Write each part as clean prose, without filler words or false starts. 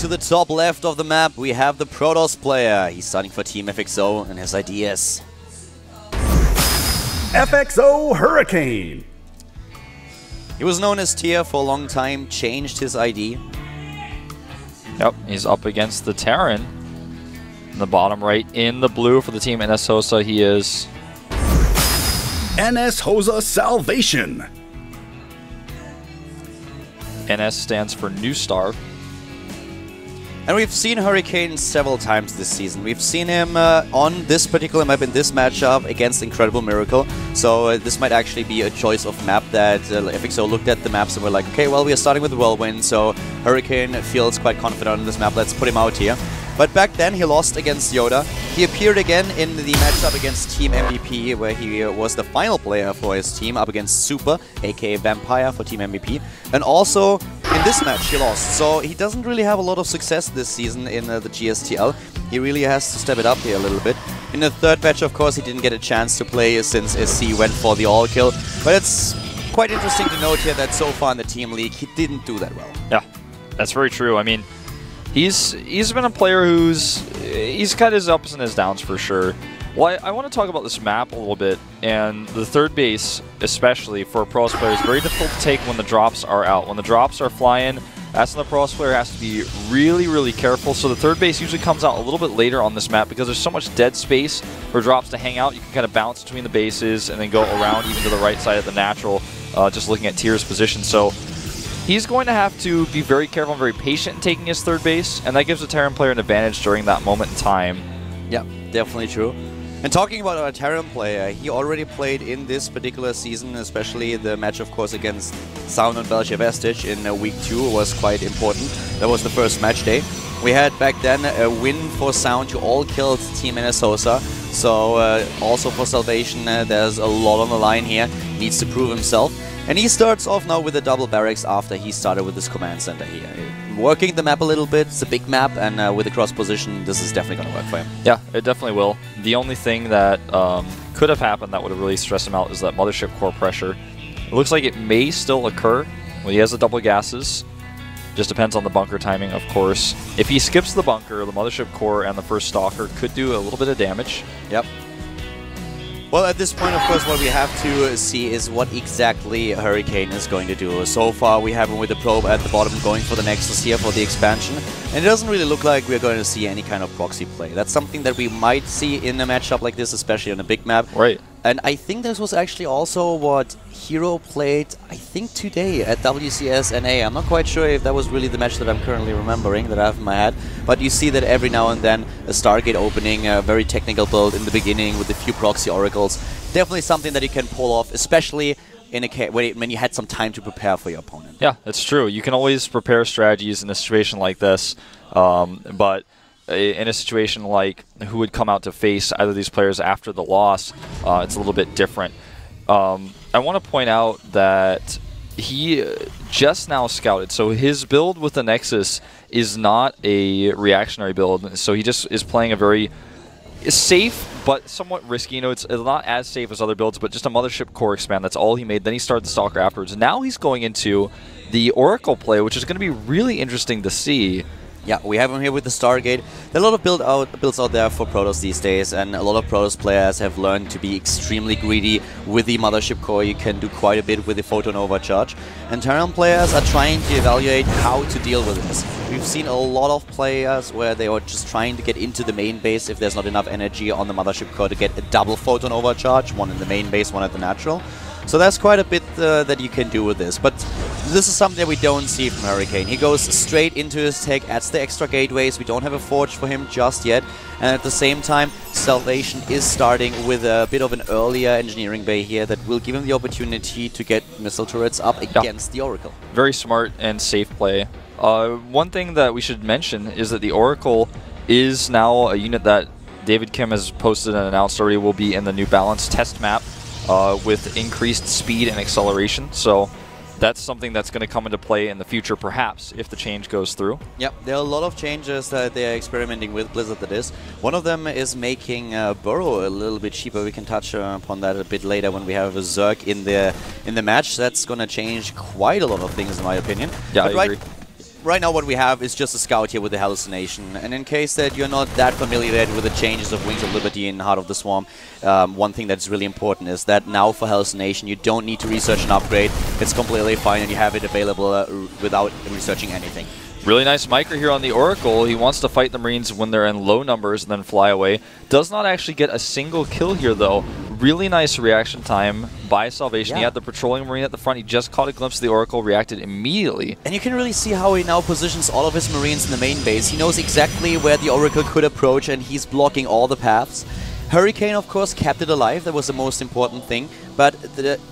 to the top left of the map, we have the Protoss player. He's starting for Team FXO, and his ID is FXO Hurricane. He was known as Tier for a long time, changed his ID. Yep, he's up against the Terran. In the bottom right, in the blue for the team NSH, he is NSH Salvation. NS stands for New Star. And we've seen Hurricane several times this season. We've seen him on this particular map in this matchup against Incredible Miracle. So this might actually be a choice of map that FXO looked at the maps and were like, okay, well, we are starting with Whirlwind, so Hurricane feels quite confident on this map. Let's put him out here. But back then, he lost against Yoda. He appeared again in the matchup against Team MVP, where he was the final player for his team, up against Super, aka Vampire for Team MVP. And also, in this match, he lost. So he doesn't really have a lot of success this season in the GSTL. He really has to step it up here a little bit. In the third match, of course, he didn't get a chance to play since SC went for the all-kill. But it's quite interesting to note here that so far in the Team League, he didn't do that well. Yeah, that's very true. I mean, he's been a player he's got his ups and his downs for sure. Well, I want to talk about this map a little bit, and the third base, especially for a Protoss player, is very difficult to take when the drops are out. When the drops are flying, that's when the Protoss player has to be really, really careful. So the third base usually comes out a little bit later on this map because there's so much dead space for drops to hang out. You can kind of bounce between the bases and then go around even to the right side of the natural, just looking at Tier's position. So he's going to have to be very careful and very patient in taking his third base, and that gives the Terran player an advantage during that moment in time. Yeah, definitely true. And talking about our Terran player, he already played in this particular season, especially the match, of course, against Sound and Belgian Vestige in Week 2 was quite important. That was the first match day. We had back then a win for Sound, who all killed Team NSH. So also for Salvation, there's a lot on the line here. Needs to prove himself. And he starts off now with a double barracks after he started with this command center here. Working the map a little bit, it's a big map, and with the cross position, this is definitely going to work for him. Yeah, it definitely will. The only thing that could have happened that would have really stressed him out is that mothership core pressure. It looks like it may still occur when he has the double gases. Just depends on the bunker timing, of course. If he skips the bunker, the mothership core and the first stalker could do a little bit of damage. Yep. Well, at this point, of course, what we have to see is what exactly Hurricane is going to do. So far, we have him with the probe at the bottom going for the Nexus here for the expansion. And it doesn't really look like we're going to see any kind of proxy play. That's something that we might see in a matchup like this, especially on a big map. Right. And I think this was actually also what Hero played, I think, today at WCS NA. I'm not quite sure if that was really the match that I'm currently remembering, that I have in my head. But you see that every now and then, a Stargate opening, a very technical build in the beginning with a few proxy oracles. Definitely something that you can pull off, especially in a when you had some time to prepare for your opponent. Yeah, it's true. You can always prepare strategies in a situation like this, but in a situation like who would come out to face either of these players after the loss, it's a little bit different. I want to point out that he just now scouted, so his build with the Nexus is not a reactionary build, so he just is playing a very safe but somewhat risky. You know, it's not as safe as other builds, but just a mothership core expand. That's all he made. Then he started the Stalker afterwards. Now he's going into the Oracle play, which is going to be really interesting to see. Yeah, we have him here with the Stargate. There are a lot of builds out there for Protoss these days, and a lot of Protoss players have learned to be extremely greedy with the Mothership Core. You can do quite a bit with the Photon Overcharge. And Terran players are trying to evaluate how to deal with this. We've seen a lot of players where they are just trying to get into the main base if there's not enough energy on the Mothership Core to get a double Photon Overcharge, one in the main base, one at the natural. So there's quite a bit that you can do with this, but this is something that we don't see from Hurricane. He goes straight into his tech, adds the extra gateways. We don't have a forge for him just yet, and at the same time, Salvation is starting with a bit of an earlier engineering bay here that will give him the opportunity to get missile turrets up against the Oracle. Very smart and safe play. One thing that we should mention is that the Oracle is now a unit that David Kim has posted and announced already will be in the New Balance test map. With increased speed and acceleration, so that's something that's going to come into play in the future, perhaps, if the change goes through. Yep, there are a lot of changes that they're experimenting with, Blizzard that is. One of them is making Burrow a little bit cheaper. We can touch upon that a bit later when we have a Zerg in the match. That's going to change quite a lot of things, in my opinion. Yeah, I agree. right now what we have is just a scout here with the hallucination. And in case that you're not that familiar with the changes of Wings of Liberty in Heart of the Swarm, one thing that's really important is that now for hallucination you don't need to research an upgrade. It's completely fine and you have it available without researching anything. Really nice micro here on the Oracle. He wants to fight the Marines when they're in low numbers and then fly away. Does not actually get a single kill here, though. Really nice reaction time by SalvatioN. Yeah. He had the patrolling Marine at the front. He just caught a glimpse of the Oracle, reacted immediately. And you can really see how he now positions all of his Marines in the main base. He knows exactly where the Oracle could approach, and he's blocking all the paths. Hurricane, of course, kept it alive. That was the most important thing. But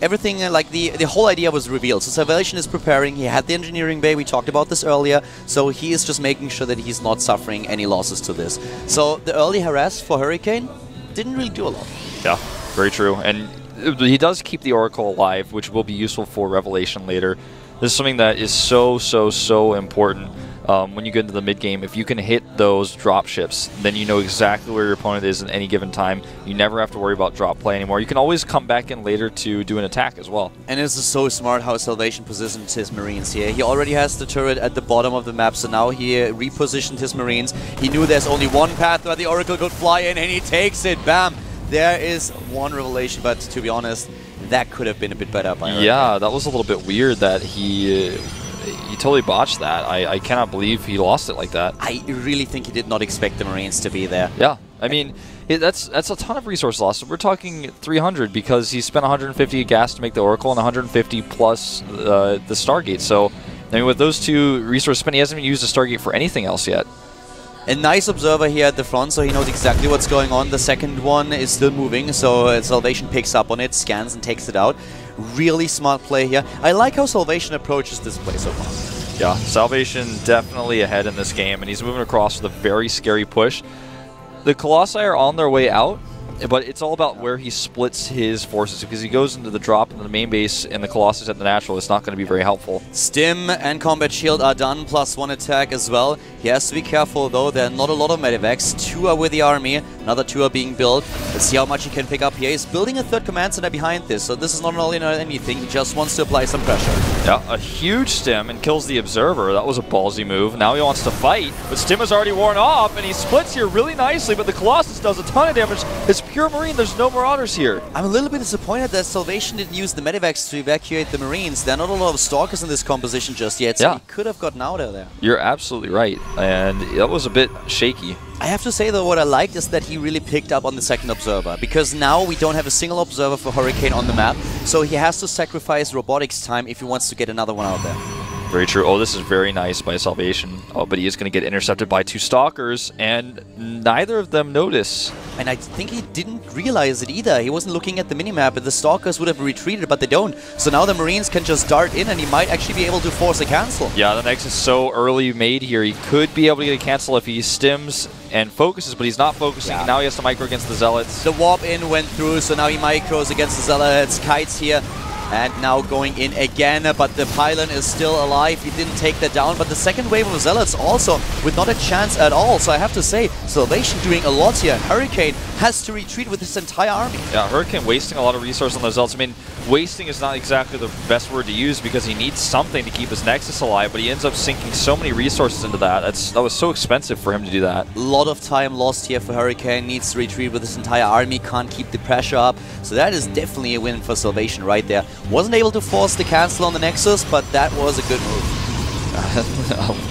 everything, like the whole idea was revealed. So SalvatioN is preparing. He had the engineering bay. We talked about this earlier. So he is just making sure that he's not suffering any losses to this. So the early harass for Hurricane didn't really do a lot. Yeah, very true. And he does keep the Oracle alive, which will be useful for Revelation later. This is something that is so important. When you get into the mid-game, if you can hit those drop ships, then you know exactly where your opponent is at any given time. You never have to worry about drop play anymore. You can always come back in later to do an attack as well. And this is so smart how SalvatioN positions his Marines here. He already has the turret at the bottom of the map, so now he repositioned his Marines. He knew there's only one path where the Oracle could fly in, and he takes it. Bam! There is one Revelation, but to be honest, that could have been a bit better by Hurricane. Yeah, that was a little bit weird that he totally botched that. I cannot believe he lost it like that. I really think he did not expect the Marines to be there. Yeah, I mean, that's a ton of resource loss. We're talking 300 because he spent 150 gas to make the Oracle and 150 plus the Stargate. So, I mean, with those two resource spent, he hasn't even used the Stargate for anything else yet. A nice observer here at the front, so he knows exactly what's going on. The second one is still moving, so SalvatioN picks up on it, scans and takes it out. Really smart play here. I like how SalvatioN approaches this play so far. Yeah, SalvatioN definitely ahead in this game, and he's moving across with a very scary push. The Colossi are on their way out, but it's all about where he splits his forces, because he goes into the drop into the main base and the Colossus at the natural. It's not going to be very helpful. Stim and Combat Shield are done, +1 attack as well. He has to be careful though, there are not a lot of medivacs. 2 are with the army, another 2 are being built. Let's see how much he can pick up here. He's building a 3rd command center behind this, so this is not only anything, he just wants to apply some pressure. Yeah, a huge Stim and kills the Observer. That was a ballsy move. Now he wants to fight, but Stim is already worn off, and he splits here really nicely, but the Colossus does a ton of damage. It's pure Marine, there's no Marauders here. I'm a little bit disappointed that SalvatioN didn't use the medivacs to evacuate the Marines. There are not a lot of Stalkers in this composition just yet, so he could have gotten out of there. You're absolutely right, and that was a bit shaky. I have to say though, what I liked is that he really picked up on the second Observer, because now we don't have a single Observer for Hurricane on the map, so he has to sacrifice robotics time if he wants to get another one out there. Very true. Oh, this is very nice by SalvatioN. Oh, but he is going to get intercepted by 2 Stalkers, and neither of them notice. And I think he didn't realize it either. He wasn't looking at the minimap, and the Stalkers would have retreated, but they don't. So now the Marines can just dart in, and he might actually be able to force a cancel. Yeah, the Nex is so early made here. He could be able to get a cancel if he stims and focuses, but he's not focusing. Yeah. Now he has to micro against the Zealots. The warp in went through, so now he micros against the Zealots. Kites here. And now going in again, but the pylon is still alive. He didn't take that down, but the second wave of Zealots also with not a chance at all. So I have to say, SalvatioN doing a lot here. Hurricane has to retreat with his entire army. Yeah, Hurricane wasting a lot of resources on those Zealots. I mean, wasting is not exactly the best word to use because he needs something to keep his Nexus alive, but he ends up sinking so many resources into that. That was so expensive for him to do that. A lot of time lost here for Hurricane. Needs to retreat with his entire army. Can't keep the pressure up. So that is definitely a win for SalvatioN right there. Wasn't able to force the cancel on the Nexus, but that was a good move.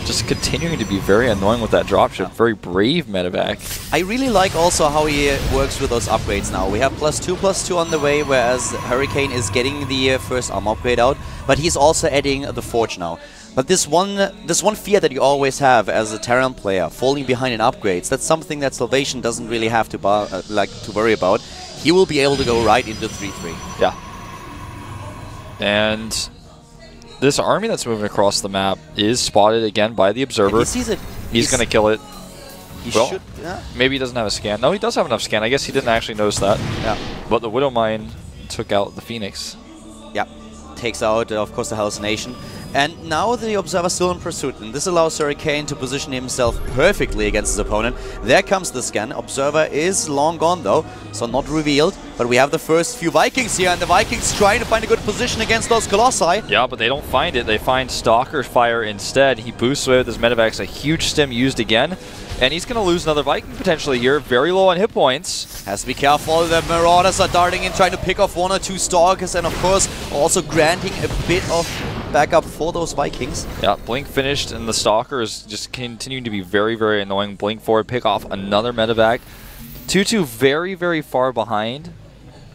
Just continuing to be very annoying with that dropship. Very brave medevac. I really like also how he works with those upgrades now. We have +2/+2 on the way, whereas Hurricane is getting the first arm upgrade out, but he's also adding the Forge now. But this one fear that you always have as a Terran player, falling behind in upgrades, that's something that SalvatioN doesn't really have to worry about. He will be able to go right into 3-3. Yeah. And this army that's moving across the map is spotted again by the Observer. And he sees it. He's going to kill it. He Well, should. Yeah. Maybe he doesn't have a scan. No, he does have enough scan. I guess he didn't actually notice that. Yeah. But the Widow Mine took out the Phoenix. Yeah. takes out, of course, the hallucination. And now the Observer still in pursuit, and this allows Hurricane to position himself perfectly against his opponent. There comes the scan. Observer is long gone though, so not revealed. But we have the first few Vikings here, and the Vikings trying to find a good position against those Colossi. Yeah, but they don't find it. They find Stalker Fire instead. He boosts away with his Medivacs, a huge stim used again. And he's going to lose another Viking potentially here. Very low on hit points. Has to be careful. The Marauders are darting in, trying to pick off 1 or 2 Stalkers, and of course also granting a bit of backup for those Vikings. Yeah, Blink finished, and the Stalker is just continuing to be very, very annoying. Blink forward, pick off another Medivac. 2-2 very, very far behind.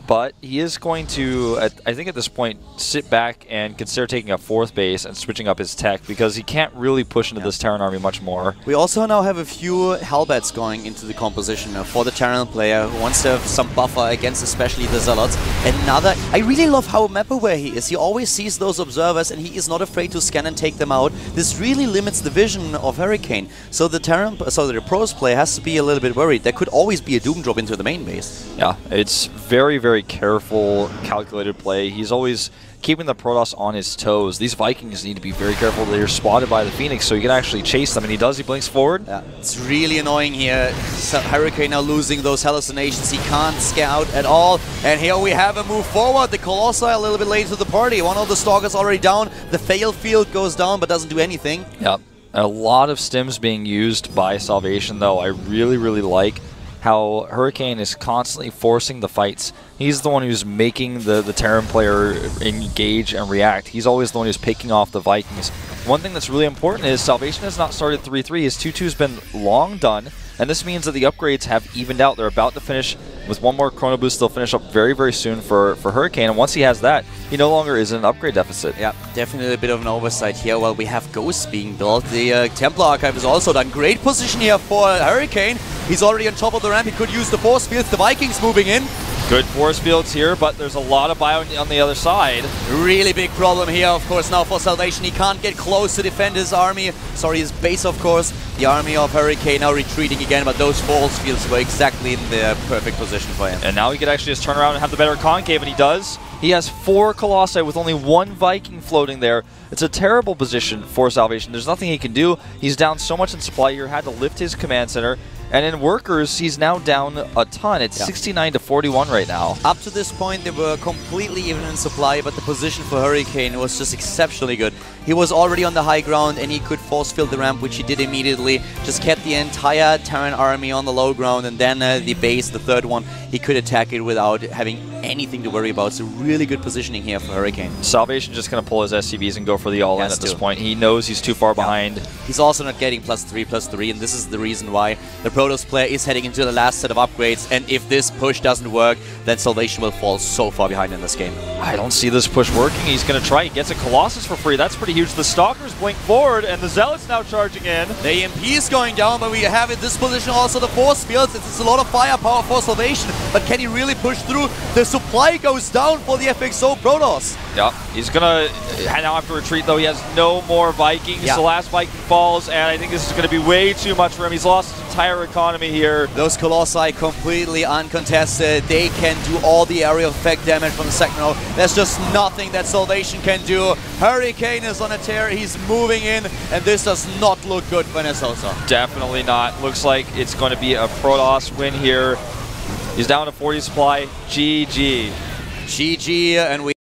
But he is going to, I think at this point, sit back and consider taking a 4th base and switching up his tech, because he can't really push into this Terran army much more. We also now have a few Hellbats going into the composition for the Terran player who wants to have some buffer against especially the Zealots. Another, I really love how map-aware he is. He always sees those observers and he is not afraid to scan and take them out. This really limits the vision of Hurricane. So the the pros player has to be a little bit worried. There could always be a Doom drop into the main base. Yeah, it's very, very careful, calculated play. He's always keeping the Protoss on his toes. These Vikings need to be very careful. They're spotted by the Phoenix, so he can actually chase them, and he does. He blinks forward. Yeah, it's really annoying here. So Hurricane now losing those hallucinations. He can't scout at all. And here we have a move forward. The Colossi a little bit late to the party. One of the Stalkers already down. The fail field goes down, but doesn't do anything. Yeah, a lot of stims being used by Salvation, though. I really, really like how Hurricane is constantly forcing the fights. He's the one who's making the Terran player engage and react. He's always the one who's picking off the Vikings. One thing that's really important is Salvation has not started 3-3. His 2-2's been long done, and this means that the upgrades have evened out. They're about to finish with one more Chrono Boost. They'll finish up very, very soon for Hurricane, and once he has that, he no longer is in an upgrade deficit. Yeah, definitely a bit of an oversight here. Well, we have Ghosts being built. The Templar Archive is also done. Great position here for Hurricane. He's already on top of the ramp. He could use the force fields. The Vikings moving in. Good force fields here, but there's a lot of bio on the other side. Really big problem here, of course, now for Salvation. He can't get close to defend his army. Sorry, his base, of course. The army of Hurricane now retreating again, but those force fields were exactly in the perfect position for him. And now he could actually just turn around and have the better concave, and he does. He has 4 Colossi with only 1 Viking floating there. It's a terrible position for Salvation. There's nothing he can do. He's down so much in supply here, had to lift his command center. And in workers, he's now down a ton. It's 69 to 41 right now. Up to this point, they were completely even in supply, but the position for Hurricane was just exceptionally good. He was already on the high ground, and he could force field the ramp, which he did immediately. Just kept the entire Terran army on the low ground, and then the base, the 3rd one, he could attack it without having anything to worry about. So really good positioning here for Hurricane. Salvation just going to pull his SCVs and go for the all-in at this point. He knows he's too far behind. He's also not getting +3/+3, and this is the reason why the Protoss player is heading into the last set of upgrades, and if this push doesn't work, then Salvation will fall so far behind in this game. I don't see this push working. He's going to try. He gets a Colossus for free. That's pretty huge. The Stalkers blink forward, and the Zealots now charging in. The EMP is going down, but we have in this position also the force fields. It's a lot of firepower for Salvation, but can he really push through? The supply goes down for the FXO Protoss. Yeah, he's going to now have to retreat, though. He has no more Vikings. The last Viking falls, and I think this is going to be way too much for him. He's lost his entire economy here. Those Colossi completely uncontested. They can do all the area effect damage from the second row. There's just nothing that Salvation can do. Hurricane is on a tear. He's moving in, and this does not look good for Minnesota. Definitely not. Looks like it's going to be a Protoss win here. He's down to 40 supply. GG. GG, and we